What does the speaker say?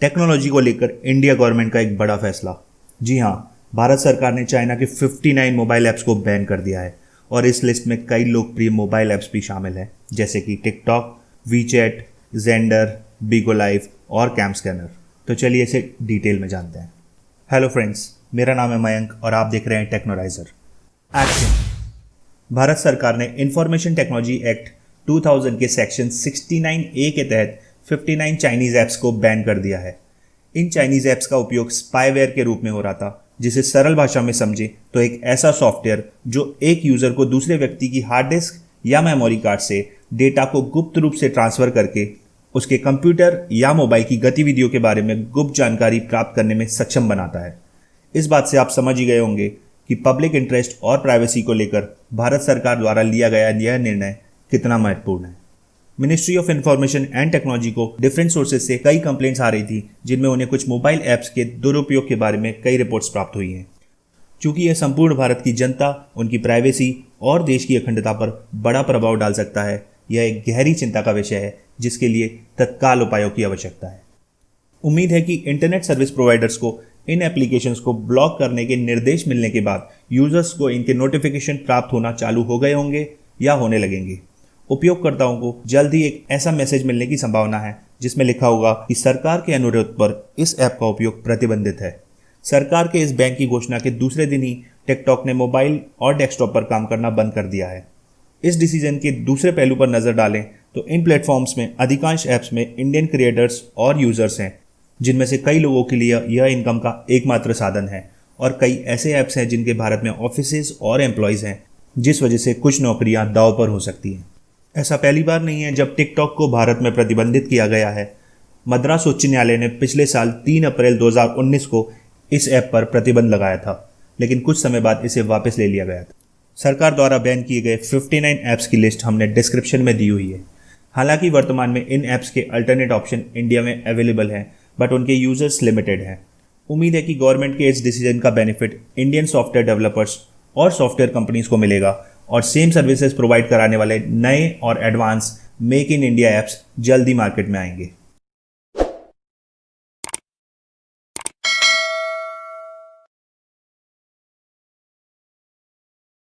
Technology को लेकर India government का एक बड़ा फैसला। जी हाँ, भारत सरकार ने चाइना के 59 मोबाइल ऐप्स को बैन कर दिया है और इस लिस्ट में कई लोकप्रिय मोबाइल ऐप्स भी शामिल हैं, जैसे कि टिकटॉक, वीचैट, जेंडर, बिगो लाइफ और कैम स्कैनर। तो चलिए इसे डिटेल में जानते हैं। हेलो फ्रेंड्स, मेरा नाम है मयंक और आप देख रहे हैं टेक्नोराइजर। एक्शन। भारत सरकार ने इंफॉर्मेशन टेक्नोलॉजी एक्ट 2000 के सेक्शन 69A के तहत 59 चाइनीज ऐप्स को बैन कर दिया है। इन चाइनीज ऐप्स का उपयोग स्पाईवेयर के रूप में हो रहा था, जिसे सरल भाषा में समझे तो एक ऐसा सॉफ्टवेयर जो एक यूजर को दूसरे व्यक्ति की हार्ड डिस्क या मेमोरी कार्ड से डेटा को गुप्त रूप से ट्रांसफर करके उसके कंप्यूटर या मोबाइल की गतिविधियों के बारे में गुप्त जानकारी प्राप्त करने में सक्षम बनाता है। इस बात से आप समझ ही गए होंगे कि पब्लिक इंटरेस्ट और प्राइवेसी को लेकर भारत सरकार द्वारा लिया गया यह निर्णय कितना महत्वपूर्ण है। Ministry of information and technology को डिफरेंट सोर्सेज से कई कंप्लेंट्स आ रही थी, जिनमें उन्हें कुछ मोबाइल ऐप्स के दुरुपयोग के बारे में कई रिपोर्ट्स प्राप्त हुई हैं। चूंकि यह संपूर्ण भारत की जनता, उनकी प्राइवेसी और देश की अखंडता पर बड़ा प्रभाव डाल सकता है, यह एक गहरी चिंता का विषय है जिसके लिए तत्काल उपायों की आवश्यकता है। उम्मीद है कि इंटरनेट सर्विस प्रोवाइडर्स को इन एप्लीकेशंस को ब्लॉक करने के निर्देश मिलने के बाद यूजर्स को इनके नोटिफिकेशन प्राप्त होना चालू हो गए होंगे या होने लगेंगे। उपयोगकर्ताओं को जल्द ही एक ऐसा मैसेज मिलने की संभावना है जिसमें लिखा होगा कि सरकार के अनुरोध पर इस ऐप का उपयोग प्रतिबंधित है। सरकार के इस बैन की घोषणा के दूसरे दिन ही टिकटॉक ने मोबाइल और डेस्कटॉप पर काम करना बंद कर दिया है। इस डिसीजन के दूसरे पहलू पर नजर डालें तो इन प्लेटफॉर्म्स में अधिकांश ऐप्स में इंडियन क्रिएटर्स और यूजर्स हैं, जिनमें से कई लोगों के लिए यह इनकम का एकमात्र साधन है, और कई ऐसे ऐप्स हैं जिनके भारत में ऑफिसेज और एम्प्लॉयज़ हैं, जिस वजह से कुछ नौकरियां दांव पर हो सकती हैं। ऐसा पहली बार नहीं है जब टिकटॉक को भारत में प्रतिबंधित किया गया है। मद्रास उच्च न्यायालय ने पिछले साल 3 अप्रैल 2019 को इस ऐप पर प्रतिबंध लगाया था, लेकिन कुछ समय बाद इसे वापस ले लिया गया था। सरकार द्वारा बैन किए गए 59 ऐप्स की लिस्ट हमने डिस्क्रिप्शन में दी हुई है। हालांकि वर्तमान में इन ऐप्स के अल्टरनेट ऑप्शन इंडिया में अवेलेबल हैं, बट उनके यूजर्स लिमिटेड हैं। उम्मीद है कि गवर्नमेंट के इस डिसीजन का बेनिफिट इंडियन सॉफ्टवेयर डेवलपर्स और सॉफ्टवेयर कंपनीज को मिलेगा और सेम सर्विसेज प्रोवाइड कराने वाले नए और advance make in India apps जल्दी मार्केट में आएंगे।